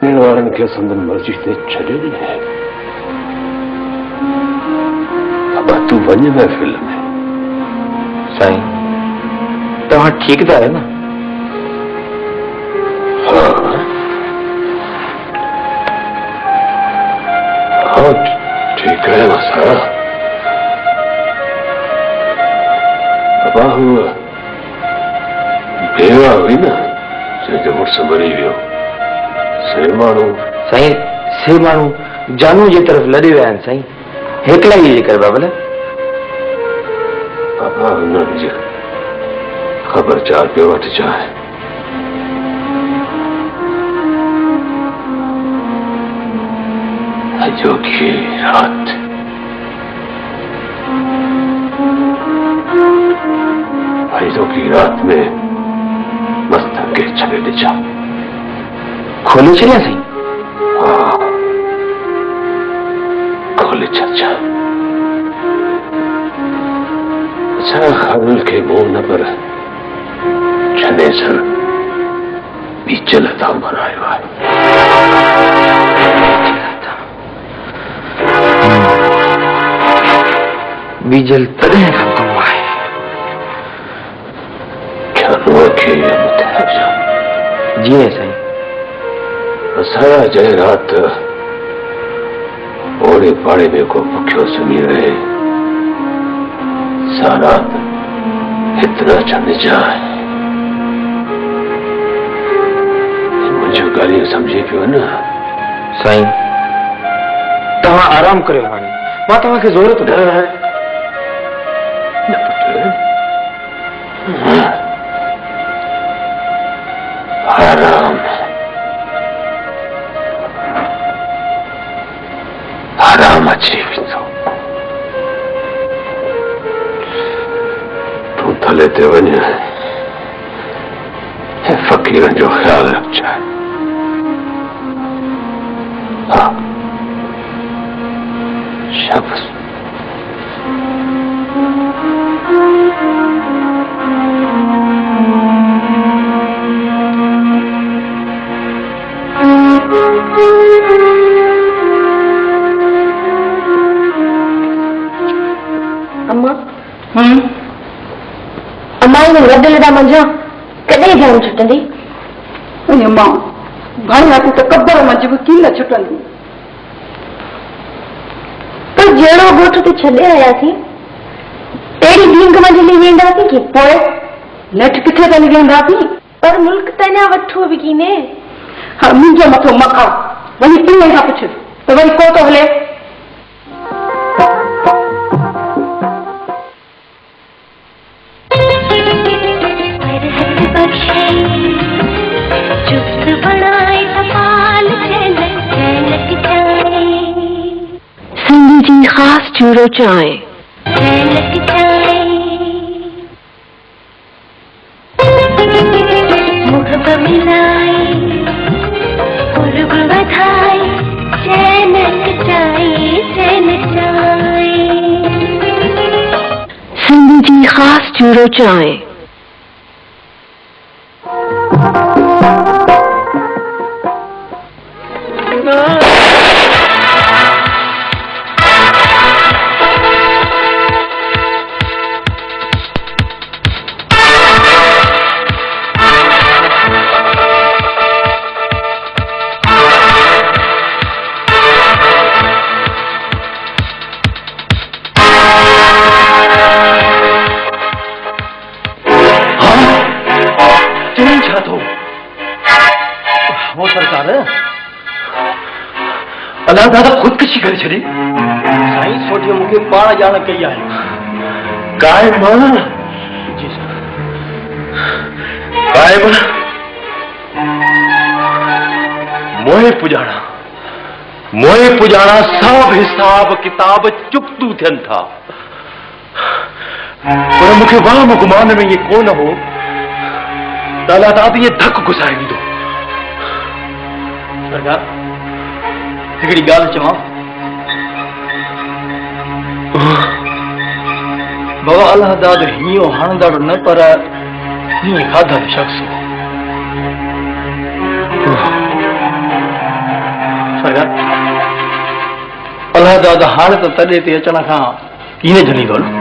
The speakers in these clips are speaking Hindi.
वारनि खे संदन मर्ज़ी ते छॾियो ॾिनई। अब तूं वञ महफ़िल में। साईं तव्हां ठीक था आहियो न? हाँ ठीक है मसा। बाबा हुआ बेवा हुई न जंहिंजो मुड़ुसु मरी वियो। से माण्हू साईं से माण्हू जानू जे तरफ़ लॾे विया आहिनि साईं, हिकलाई जे करे बाबल। बाबा हुननि जी ख़बरचार पियो वठी चाहे। अॼो की रात अॼो की रात में मस्तक के छॾे ॾिजा। खोले छॾिया साईं? हाँ खोले छॾिजा। अच्छा ख़ानल खे मुंहुं न पर छने सर बीचल था मरायो आहे। बीजल तॾहिं खां कमु आहे। ख्यानुअ खे मुतहजा जी साईं। असां जंहिं रात ओड़े पाड़े में को भुखियो सुम्ही रहे सा रात इतना छॾ जाए। मुंहिंजो ॻाल्हियूं सम्झे पियो न? साईं तव्हां आराम करियो हाणे, मां तव्हांखे ज़रूरत न आहे। न पुट आराम आराम अची वेंदो। तूं थले ते वञ ऐं फ़क़ीरनि जो ख़्यालु रखजांइ। हा शाबाश। अम्मा अम्मा इन वॾे लॾा मंझां कॾहिं जान छुटंदी? अम्मा घणी राति त कब्र मंझि बि कीन छुटंदी। पर जहिड़ो ॻोठ ते छॾे आयासीं अहिड़ी ढींग मंझि हली वेंदासीं की पोइ नेठि किथे त हली वेंदासीं? पर मुल्क त अञा वठो बि कीने। हा मुंहिंजो मथो मखा वञी पीने खां पुछ त वरी को थो हले। सिंधी जी खास चूरो चाय। सिंधी जी खास चूरो चाय। अल्लाह दादा खुदकशी करे छॾी। साईं सोचियो मूंखे पाण ॼाण कई आहे। कायम जी साईं। कायम मोए पुॼाणा सभु हिसाब किताब चुप्तू थियनि था। पर मूंखे वाम गुमान में ये कोन हो त अल्लाह ताला ये धक गुज़ारे ॾींदो। सरकार हिकिड़ी ॻाल्हि चवां। बाबा अल्लाह दाद हीअं हणंदड़ न पर हीअं खाधल शख़्स हो। सरकार अल्लाह दादा हाणे त तॾे ते अचण खां कीअं झलींदो न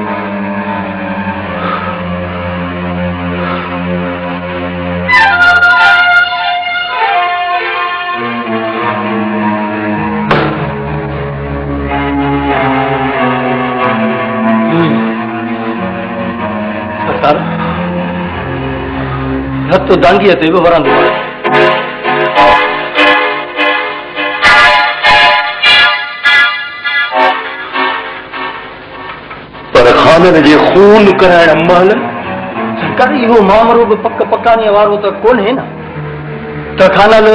सरकार हथ दांगीअ ते बि वरंदो आहे खानन जे खून कराइण महिल सरकार इहो मामलो बि पक पकानीअ वारो त कोन्हे न त खानन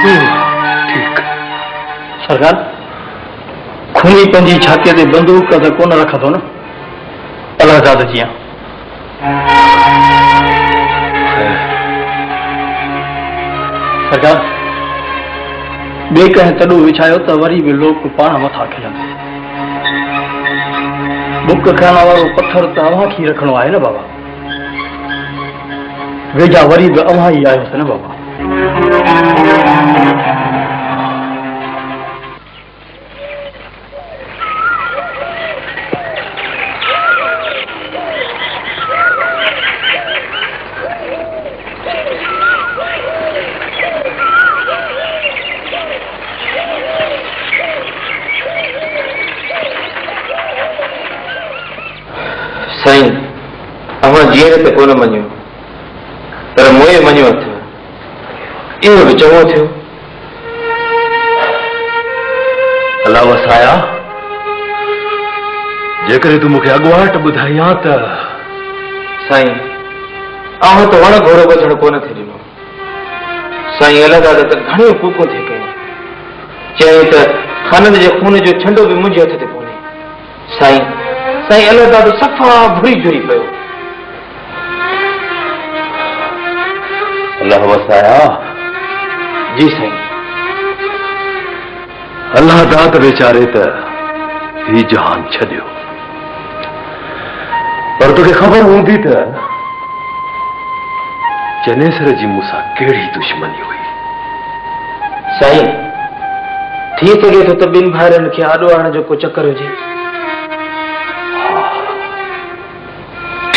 ठीक सरकार खूनी पंहिंजी छातीअ ते बंदूक त कोन रखंदो न अलाह दाद जीअं सरकार ॿिए कंहिं तॾो विछायो त वरी बि लोक पाण मथां खिलंदो बुक खाइण वारो पत्थर त अव्हां खे रखणो आहे न बाबा वेझा वरी बि अव्हां ई आहियोसि न बाबा साईं अव्हां जीअर त कोन मञियो पर मोए मञियो अथव इहो बि चङो थियो अलाह वसाया जेकॾहिं तूं मूंखे अॻुवाट ॿुधाई हा त साईं अव्हां त वण घोड़ो ॿधण कोन थे ॾिनो साईं अलाह दादा त घणियूं कूकूं थिए कयूं चई त खानन जे खून जो छंडो बि मुंहिंजे हथ ते कोन्हे साईं साईं अलाह दादा सफ़ा भुरी जुरी पियो अलाह वसाया जी साईं अलाह दात वेचारे त ही जहान छॾियो पर तोखे ख़बर हूंदी त चनेसर जी मूंसां कहिड़ी दुश्मनी हुई साईं थी सघे थो त ॿिनि भाइरनि खे आॾो आणण जो को चक्कर हुजे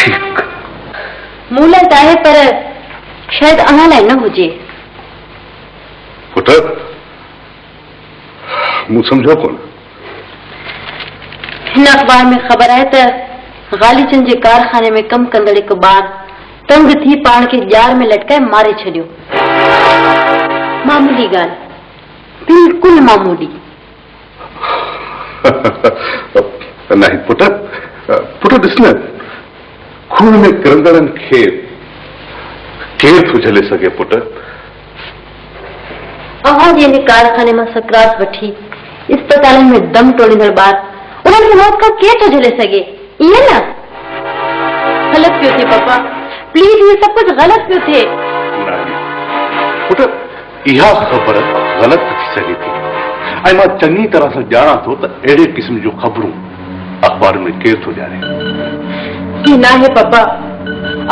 ठीक मूलत आहे पर शायदि अव्हां लाइ न हुजे पुट मूं सम्झो कोन हिन अख़बार में ख़बर आहे त ग़ालीचंद जे कारखाने में कमु कंदड़ हिकु ॿार तंग थी पाण खे ॼार में लटकाए मारे छॾियो मामूली ॻाल्हि बिल्कुलु मामूली नहीं पुट पुट ॾिस न खून में किरंदड़नि खे केरु थो झले सघे पुट अव्हां जे हिन कारखाने मां सकरात वठी इस्पतालनि में दम टोड़ींदड़ ॿार उन्हनि खे मौत खां केरु थो झले सघे ईअं न ग़लति पियो थिए पापा प्लीज इहे सभु कुझु ग़लति पियो थिए पुट इहा ख़बर ग़लति थी सघे थी ऐं मां चङी तरह सां ॼाणा थो त अहिड़े क़िस्म जूं ख़बरूं अख़बार में केरु थो ॼाणे ही न आहे पापा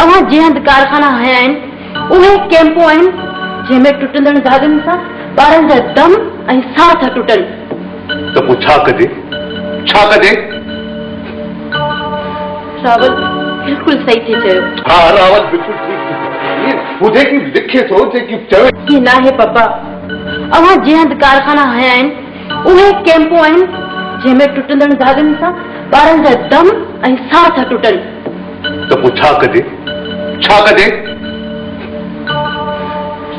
अव्हां जंहिं हंधि कारखाना हया आहिनि उहे कैंपूं आहिनि जंहिंमें टुटंदड़ धागनि सां ॿारनि जा दम ऐं साह था टुटनि त पोइ छा कजे रावल बिल्कुलु सही थी चयो हा रावल बिल्कुलु ठीकु ॿुधे की लिखे थो जेकी चवे ही न आहे पापा अव्हां जंहिं हंधि कारखाना हया आहिनि उहे कैंपूं आहिनि जंहिंमें टुटंदड़ धागनि सां ॿारनि जा दम ऐं साह था टुटनि त पोइ छा कजे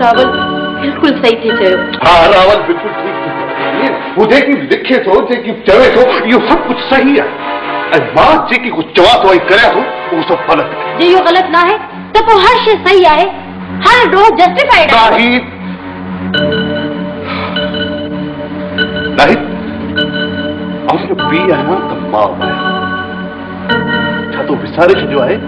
रावल बिल्कुलु सही थी चयो हा रावल बिल्कुलु ठीकु ॿुधे की लिखे थो जेकी चवे थो इहो सभु कुझु सही आहे ऐं मां जेकी कुझु चवां थो ऐं करियां थो उहो सभु ग़लति जे इहो ग़लति न आहे त पोइ हर शइ सही आहे हर ॾोह जस्टिफाइड आहे नाहिद आउं पी आहियां त मां आहियां छा तो विसारे छॾियो आहे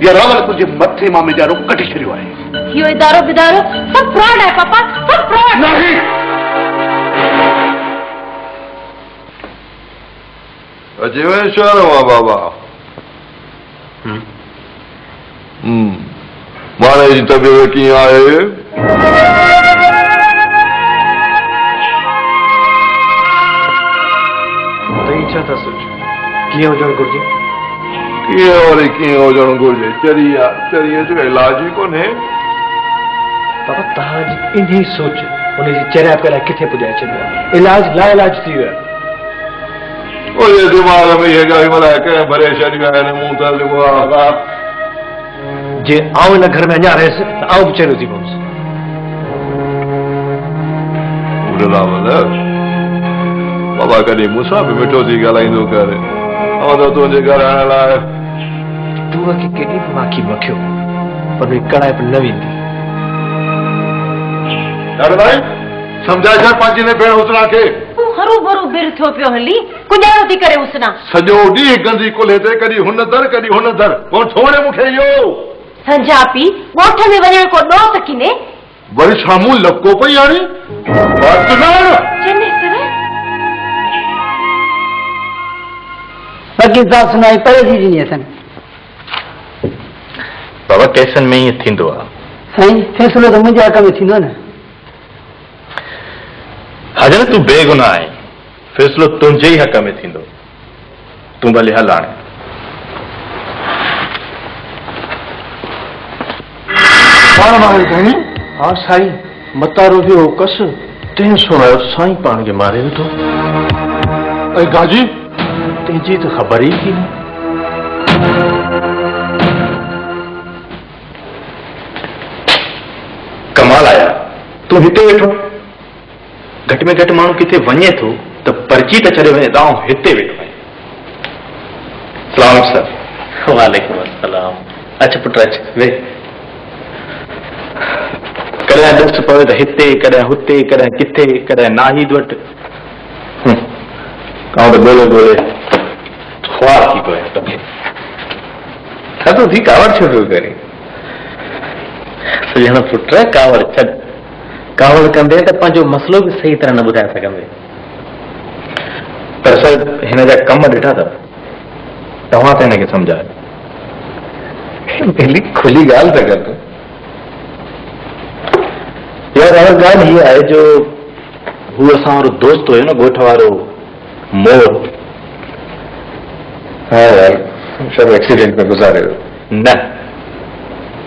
या रावल तुंहिंजे मथे मां मेजारो कढी छॾियो आहे इहो इदारो बिदारो सभु फ्रॉड आहे पापा सभु फ्रॉड अजीवेश्वर हुआ बाबा मारे जी तबियत कीअं आहे कीअं हुजणु घुरिजे? कीअं वरी कीअं हुजणु घुरिजे? चरीअ जो इलाज ई कोन्हे। बाबा तव्हांजी इन सोच उनजी चरिया पहिरियां किथे पुॼाए छॾियो आहे। इलाज लाइलाज थी वियो आहे। मुंहिंजे दिमाग़ में इहे ॻाल्हियूं अलाए कंहिं भरे छॾियूं आहिनि। मूं त जेको आहे जे आउं हिन घर में अञा रहियसि त आउं बि चरियो थी पवंसि। बाबा कॾहिं मूंसां बि मिठो थी ॻाल्हाईंदो कर। त तुंहिंजे घर आणण लाइ तूं खे केॾी बि माखी मखियो पर वरी कड़ाइप न वेंदी। सम्झाए छा पंहिंजी ने भेण हुसना खे। हरू भरू बिर थियो पियो हली कुंजारो थी करे उसना। सॼो ॾींहुं गंदी कुल्हे ते कॾहिं हुन दर कॾहिं हुन दर। कोन छोड़े मूंखे इहो संझा पी ॻोठ में वञण को ॾोह सकीने। वरी साम्हूं लपको पई आणी। बाक़ी साफ सुनाई परे जी ॾिनी असां। बाबा केसनि में ईअं थींदो आहे। साईं फ़ैसिलो त मुंहिंजे हक़ में थींदो न। हाजर तूं बेगुनाह आहीं। फ़ैसिलो तुंहिंजे ई हक़ में थींदो। तूं भले हल हाणे। हा साईं मतारो वियो कस तंहिं सुणायो साईं पाण खे मारे वेठो। ऐं गाजी तुंहिंजी त ख़बर ई थी। कमाल आया तूं हिते वेठो। घटि में घटि माण्हू किथे वञे थो त पर्ची त छॾे वञे त हिते वेठो आहियां। सलाम सर। वालेकुम अस्सलाम। अच पुट अच वे। कॾहिं ॾुस पवे त हिते कॾहिं हुते कॾहिं किथे कॾहिं नाहिद वटि। काउं त ॻोल्हे ॻोल्हे ख्वार थी पियो तोखे। थधो थी कावड़ छो पियो करे? सॼण पुट कावड़ छॾ। कावड़ कंदे त पंहिंजो मसलो बि सही तरह न ॿुधाए सघंदे। पर सर हिन जा कम ॾिठा अथव। तव्हां त हिनखे सम्झायो। खुली ॻाल्हि था कर। यार ॻाल्हि हीअ आहे जो हू असां वारो दोस्त हुयो न ॻोठ वारो मोर। हा यार सभु एक्सीडेंट में गुज़ारे वियो। न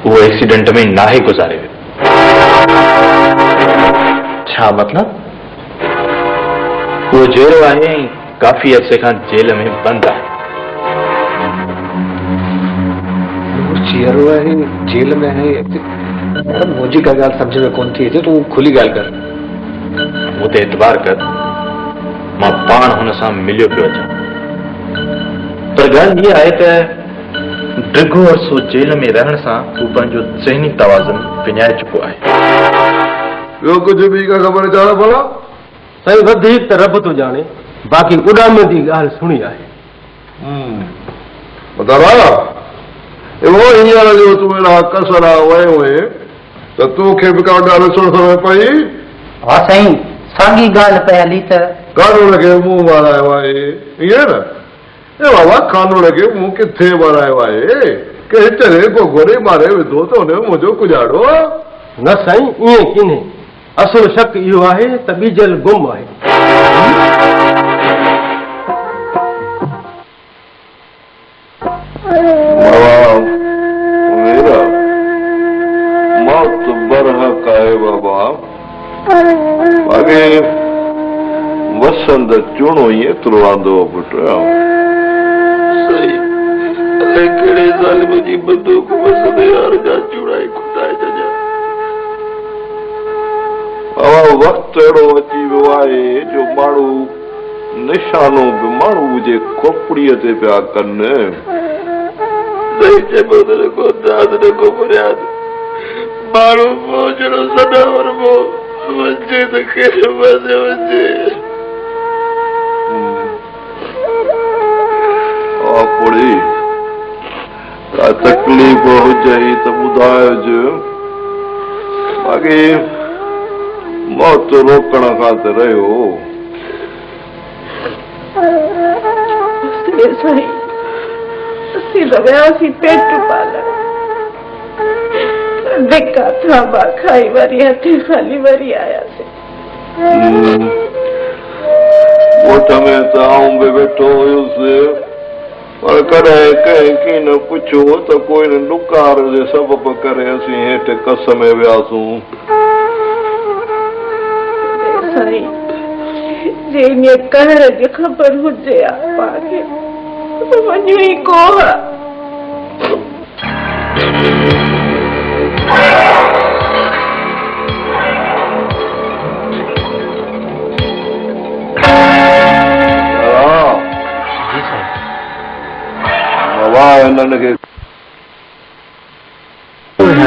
उहो एक्सीडेंट में नाहे गुज़ारे वियो। छा मतिलब? उहो जेरो आहे ऐं काफ़ी अरसे खां जेल में बंदि आहे। चेरो आहे जेल में आहे। मुंहिंजी का ॻाल्हि सम्झ में कोन थी अचे। तूं खुली ॻाल्हि कर। मूं ते एतबार कर। मां पाण हुन सां मिलियो पियो अचां। पर ॻाल्हि हीअ आहे त ड्रिघो अरसो जेल में रहण सां हू पंहिंजो ज़हनी तवाज़ुन विञाए चुको आहे। ॿियो कुझु बि का ख़बर ॼाण भला? साईं वधीक त रब थो ॼाणे। बाक़ी उॾाम जी ॻाल्हि सुणी आहे। हींअर जो तूं अहिड़ा कसरा वयो हुए त तोखे बि का ॾिसण समय पई। हा साईं साॻी ॻाल्हि पई हली त कानून खे मुंहुं मारायो आहे ईअं न? बाबा कानून खे मुंहुं किथे मारायो आहे? के चरे को घोड़े मारे विधो त हुन मुंहिंजो गुजारो। न साईं ईअं कीने। असुल शक इहो आहे त ॿीजल गुम आहे। मौत बरहक आहे बाबा। अॻे वसंत चूणो ई एतिरो आंदो पुट। कहिड़े ज़ालिम जी बंदूक वसंत यार जा चूड़ा खुटाए छॾिया। वक़्तु अहिड़ो अची वियो आहे जो माण्हू निशानो बि माण्हू जे खोपड़ीअ ते पिया कनि। सही चइबो त को दाद न को बुनियाद। माण्हू पहुचणो सदावर वञे त कहिड़े पासे वञे। पोड़ी का तकलीफ़ हुजे त ॿुधाइजो। बाक़ी मौत रोकण खां त रहियो। असीं वियासीं पेट पालण। धिका थांबा खाई वरी हथे खाली वरी आयासीं। ॻोठ में त आऊं बि वेठो हुयुसि पर कॾहिं कंहिंखे न पुछो त कोई न ॾुकार जे सबबु करे असीं हेठि कस में वियासूं। साईं जे ईअं कहर जी ख़बर हुजे आ पाखे वञो ई को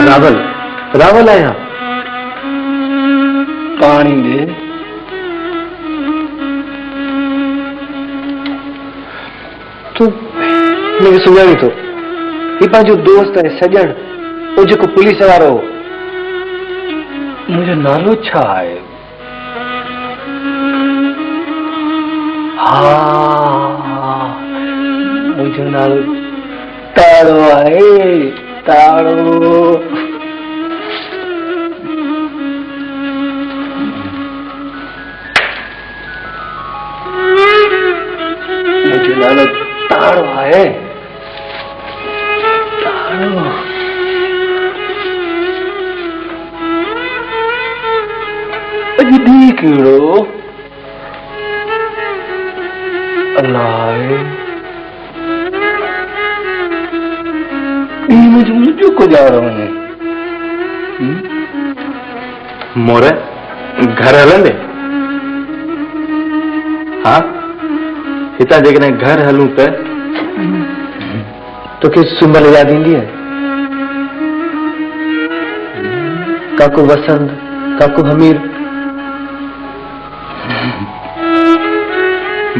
रावल रावल आया पानी दे तू मूंखे सुञाणी थो ही पंहिंजो दोस्त आहे सॼण उहो जेको पुलिस वारो मुंहिंजो नालो छा आहे हा मुंहिंजो नालो ताड़ो आहे ताड़ो मुंहिंजो नालो ताड़ो आहे ताड़ो अॼु कहिड़ो अलाए मुझे को जा रहा हूँ मोर घर हलंदे हाँ हितां जेकॾहिं घर हलूं त तोखे सुमल याद ईंदी है काको वसंत काको हमीर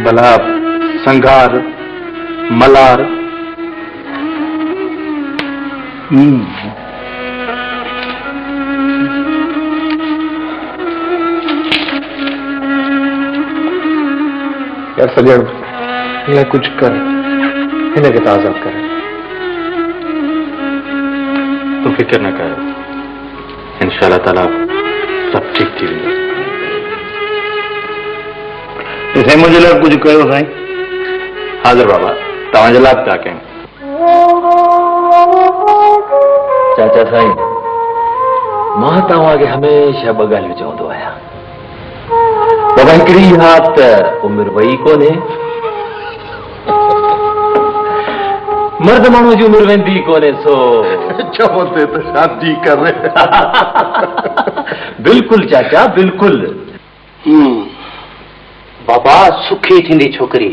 भला संगार मलार यार सॼण हिन कुछ कर हिनखे त आज़ाद कर तूं फिक्र न कर इंशाअल्लाह ताला सब ठीक थी वेंदो साईं मुंहिंजे लाइ कुझु कयो साईं हाज़िर बाबा तव्हांजे लाइ पिया कयूं चाचा साईं मां तव्हांखे हमेशह ॿ ॻाल्हियूं चवंदो आहियां बाबा हिकिड़ी हा त उमिरि वई कोन्हे मर्द माण्हू जी उमिरि वेंदी कोन्हे सो चवंदे त शादी कर बिल्कुलु चाचा बिल्कुलु बाबा सुखी थींदी छोकिरी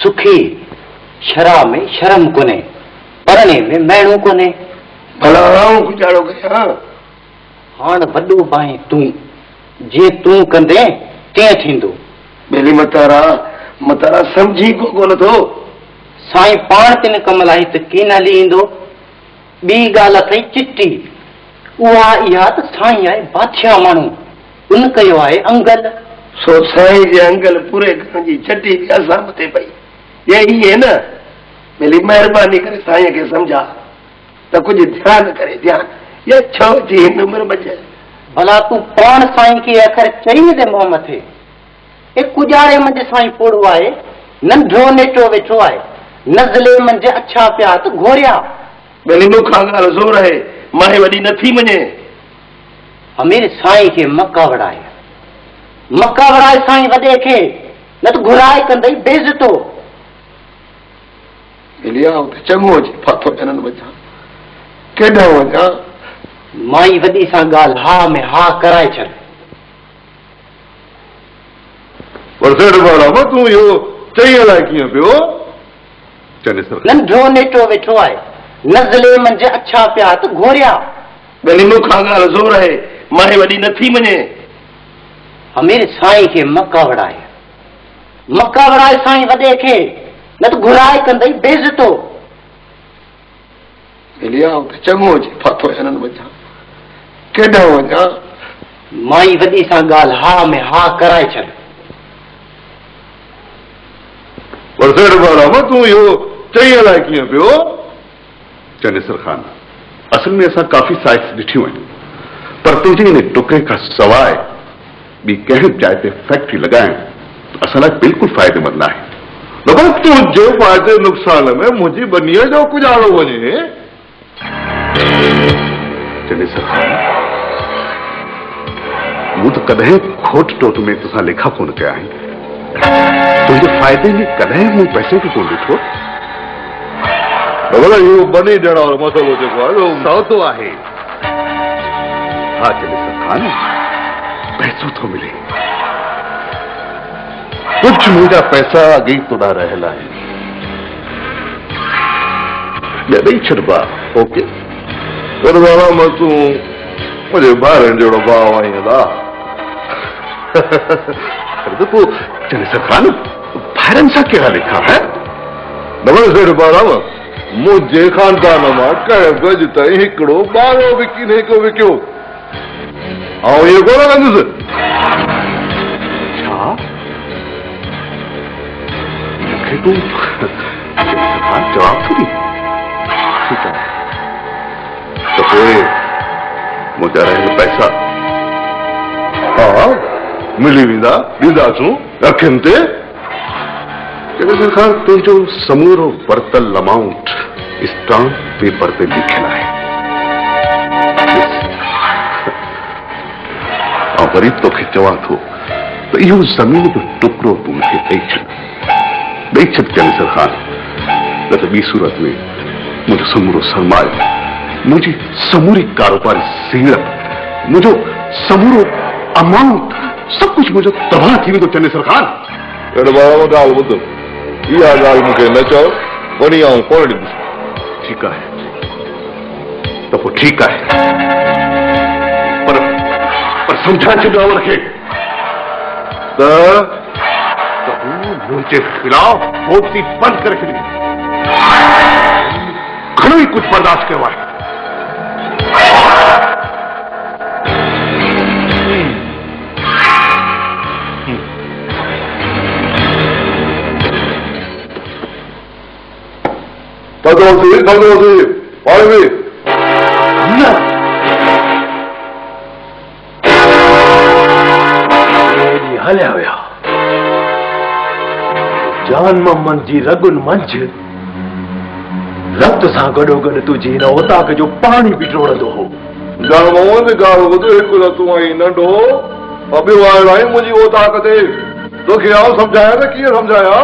सुखी शराब में शर्म कोन्हे परणे में मैणू कोन्हे भला गुजारो कयां हाणे वॾो बाहीं तूं जे तूं कंदे तीअं थींदो बेली मतारा समझी कोन थो साईं पाण तिन कम लाइ त कीन हली ईंदो ॿी ॻाल्हि अथई चिटी उहा इहा त साईं आहे बादशाह माण्हू उन कयो आहे अंगल सो साईं जे अंगल पूरे करण जी चटी बि असां मथे पई ये ही है न बेली महिरबानी करे साईं खे सम्झा त कुझु ध्यानु करे ध्यानु ये छो जी हिन उमिरि बचे भला तूं पाण साईं खे अखर चई न मोह मथे ए कुजारे मंझि साईं पोड़ो आहे नंढो नेटो वेठो आहे नज़ले मंझि अछा पिया त घोरिया बेली मूंखां ॻाल्हि ज़ोर आहे मां वॾी नथी मञे अमीर साईं खे मका वड़ाए साईं वॾे खे न त घुराए कंदई बेइज़तो बेली आउं त चङो जी फाथो जनन बचा केॾां वञा माई वॾी सां ॻाल्हि हा में हा कराए छॾ तूं इहो चई अलाए कीअं पियो नंढो नेटो वेठो आहे नज़ले मंझि अछा पिया त घोरिया बेली मूंखां ॻाल्हि ज़ोर आहे मां वॾी नथी मञे अमीर साईं खे मका वड़ाए साईं वॾे खे न त घुराए कंदई बेइज़तो बेली आउं त चङो जी फाथो जनन बचा केॾां वञा माई वॾी सां ॻाल्हि हा में हा कराए छॾ तूं इहो चई अलाए कीअं पियो चनेसर खान असल में असां काफ़ी साइट्स ॾिठियूं आहिनि पर तुंहिंजे इन टुके खां सवाइ ॿी कंहिं जाइ ते फैक्ट्री लॻाइण असां लाइ बिल्कुलु फ़ाइदेमंद आहे बाबा तुझे फ़ाइदे नुक़सान में मुंहिंजी बनीअ जो गुज़ारो वञे। चले सरकार मूं त कॾहिं खोट टोट में तुसां लेखा कोन कया आहिनि। तुंहिंजे फ़ाइदे में कॾहिं मूं पैसे खे कोन ॾिठो। बाबा इहो बनी ॾियण वारो मसइलो जेको आहे सौदो आहे। हा चले सरकार पैसो थो मिले। कुछ मुंहिंजा पैसा अॻे तुॾा रहियल आहिनि। ॾेई छॾिबा। ओके पर बाबा मां तूं मुंहिंजे ॿारनि जहिड़ो भाउ आहीं अदा। तो चले सरकार ॿारनि सां कहिड़ा लेखा है। नमस्ते बाराम मुंहिंजे ख़ानदान मां कंहिं गज ताईं हिकिड़ो ॿारो विकी न हिकु विकियो। ऐं इहो कोन कंदुसि। छा मूंखे तूं सरकार जवाब थो ॾी। ठीकु आहे त पोइ मुंहिंजा रहियल पैसा हा मिली वेंदा ॾींदासूं अखियुनि ते। चले सरकार तुंहिंजो समूरो वरतल अमाउंट स्टाम्प पेपर ते लिखियलु आहे। ऐं वरी तोखे चवां थो त इहो ज़मीन जो टुकड़ो तूं मूंखे ॾेई छॾ। चले सरकार न त ॿी सूरत में मुंहिंजो समूरो सरमायो, मुंहिंजी समूरी कारोबारी सीड़प, मुंहिंजो समूरो अमाउंट सभु कुझु मुंहिंजो तबाह थी वेंदो। चले सरकार अहिड़ो बाबा ॻाल्हि ॿुध इहा ॻाल्हि मूंखे न चओ वरी आऊं कोन ॾींदुसि। ठीकु आहे त पोइ ठीकु आहे पर सम्झाए छॾियो खे त हू मुंहिंजे ख़िलाफ़ बोलती बंदि करे छॾी। घणो ई कुझु बर्दाश्त कयो आहे। थधो थी पाणी बि हलिया विया। जान मोहम्मद जी रगुन मंझ रक्त सां गॾोगॾु तुंहिंजी हिन ओताक जो पाणी बि टोड़ंदो हो। जान मोहम्मद ॻाल्हि ॿुध हिकु त तूं आई नंढो ॿियो आयो आई मुंहिंजी ओताक ते। तोखे आऊं सम्झायां त कीअं सम्झायां।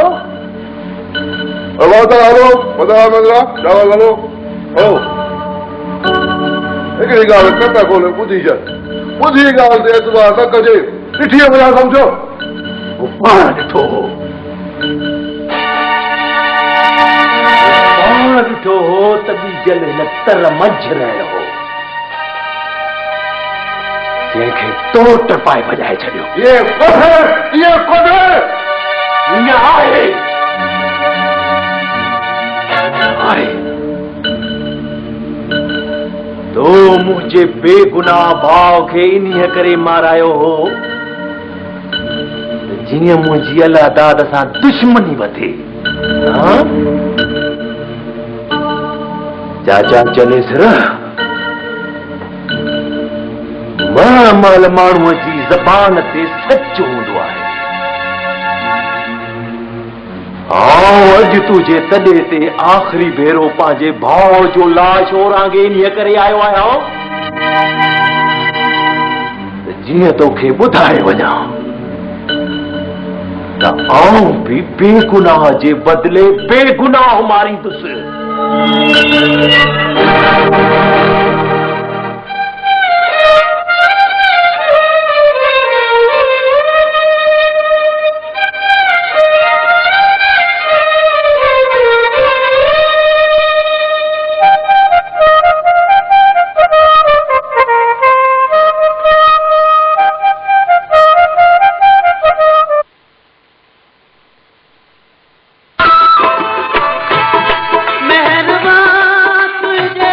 हलो त हलो हलो हो हिकिड़ी ॻाल्हि कटा खोले ॿुधी छॾ। ॿुधी ॻाल्हि ते एतबार न कजे। ॾिठीअ बजा सम्झो पाण ॾिठो हो ॾिठो हो त बीजल हिन तर मंझ रहियो हो जंहिंखे तोट पाए भॼाए छॾियो। इहे कोन्हे तो मुंहिंजे बेगुनाह भाउ खे इन्हीअ करे मारायो हो जीअं मुंहिंजी अल्लाह दाद सां दुश्मनी वधे। चाचा चले सर माल माण्हूअ जी ज़बान ते सच हूंदो आहे। अॼु तुंहिंजे तॾे ते आख़िरी भेरो पंहिंजे भाउ जो लाश ओरांगे इन्हीअ करे आयो आहियां जीअं तोखे ॿुधाए वञा त आऊं बि बेगुनाह जे बदिले बेगुनाह मारींदुसि। मेहरबान तुझे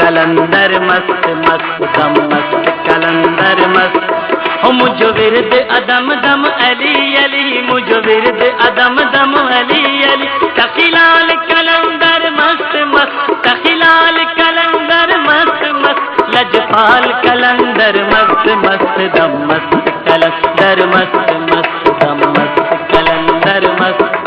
कलंदर मस्त मस्त दम मस्त कलंदर मस्त हो मुझो विरद अदम दम अली अली मुझो विरद अदम दम अली अली तखिलाल कलंदर मस्त मस्त तखिलाल कलंदर मस्त मस्त लजपाल कलंदर मस्त मस्त दम मस्त कलंदर मस्त मस्त दम मस्त कलंदर मस्त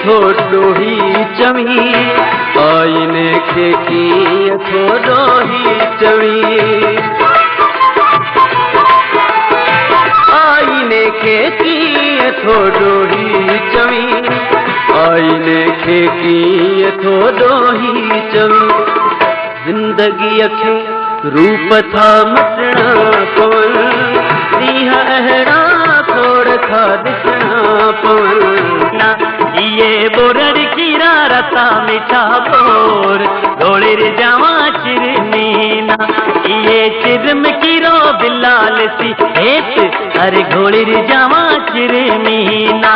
थोड़ो ही चवी आईने खे की थोड़ो ही चवी आईने खे की थोड़ो ही चवी आईने खे की थोड़ो ही चवी जिंदगी खे रूप था मटना पवन दीहा अहड़ा थोड़ था दिखना पवन ये बोरड़ कीरा रता मिठा बोर घोड़िर जावा चिरमीना ये चिरम कीरो बिलाल सी हेत अरे घोड़िर जावा चिरमीना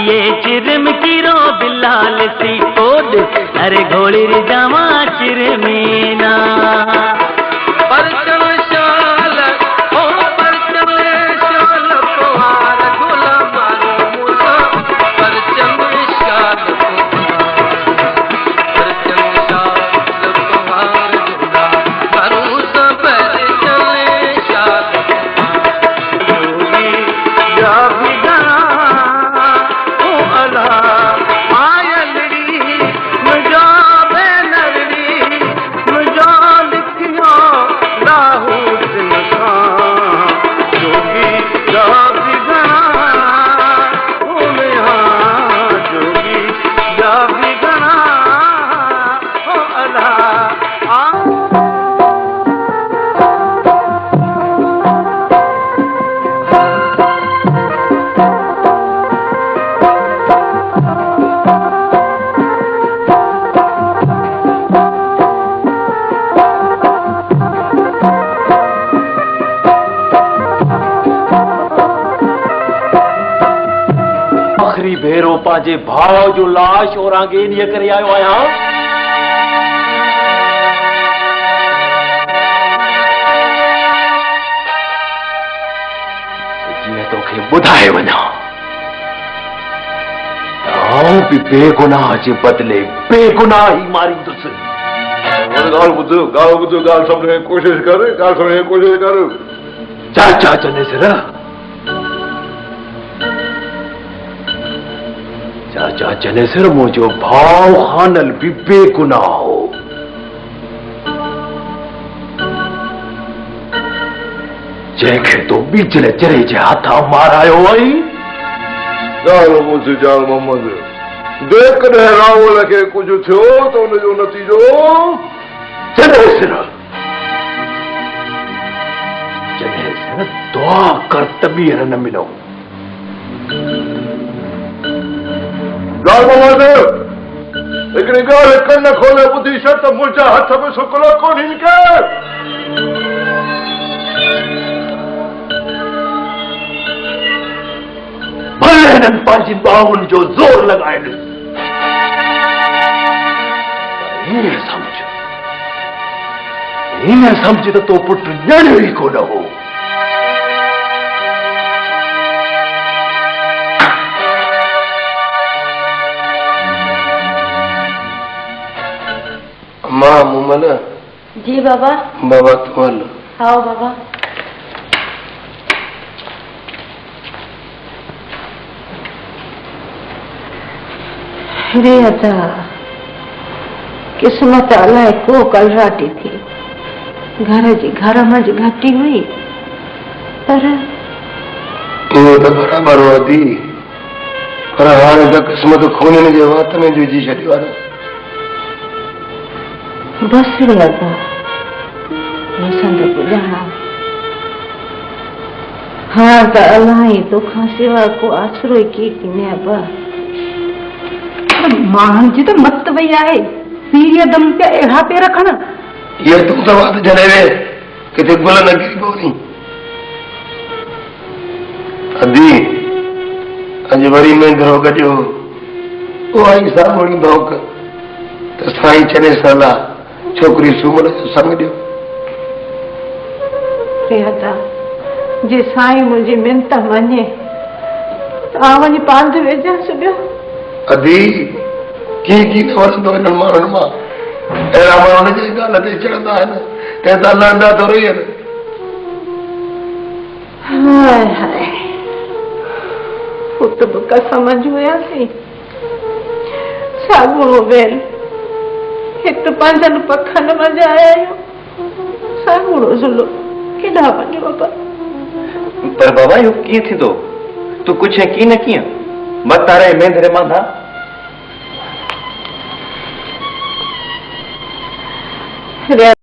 ये चिरम कीरो बिलाल सी कोड अरे घोड़िर जावा चिरमीना भेरो पांजे भाव जो लाश और आगे इन करे आयो आया जीअं तोखे ॿुधाए वञा आऊं बि बेगुनाह जे बदिले बेगुनाह ही मारींदुसि ॻाल्हि ॿुध ॻाल्हि सम्झण जी कोशिशि कर ॻाल्हि सम्झण जी कोशिशि कर चाचा जनेसर चाचा जनेसर मुझो भाव खानल भी बेगुनाह हो जंहिंखे तो बिजल चरे जे हथा मारायो आई ॻाल्हि ॿुध जाल मोहम्मद जेकॾहिं रावल खे कुझु थियो त हुनजो नतीजो जनेसर दुआ कर त ॿीहर न मिलो महादेव हिकिड़ी ॻाल्हि कन खोले ॿुधी छॾ त मुंहिंजा हथ में सुकलो कोन्हनि के भले हिननि पंहिंजी बाहुनि जो ज़ोर लॻाइनि हीअं सम्झ त तो पुटु ॼणियो ई कोन हो मां मुमल जी बाबा बाबा तूं हल आओ बाबा रे अदा किस्मत अलाए को कलराटी थी घर में घटी हुई पर इहो त बराबर हो थी पर हाणे त क़िस्मत खूननि जे वात में जुझी छॾियो आहे बस रे अदा संद पुॼाणा हाँ त अलाही तोखां सिवा को आसरो ई की किने अबा मां जी त मत वई आहे सीरिय दम पे अहिड़ा पे रखण ये तूं त वात जॾहिं वे किथे गुल न किरी पवनी अदी अॼु वरी मेंदरो गॾियो उहा ई साॻोड़ी भौक त साईं छॾे सलाह छोकिरी सूमर जो संग ॾियो रे अदा जे साईं मुंहिंजी मिनत मञे तव्हां वञी पांध वेझांसि ॿियो अदी की न वणंदो हिननि माण्हुनि मां अहिड़ा माण्हू जे ॻाल्हि ते चढ़ंदा आहिनि तंहिं सां लहंदा थोरो ई आहिनि हाय हाय पुट बुक समझ हुयासीं साॻियो वेल हिकु पंजनि पखनि मज़ा आयो साॻियो ज़ुल्म केॾा वञो बाबा पर बाबा इहो कीअं थींदो तूं कुझु ऐं कीअं न कीअं मत तारे मेंदरे मां था रे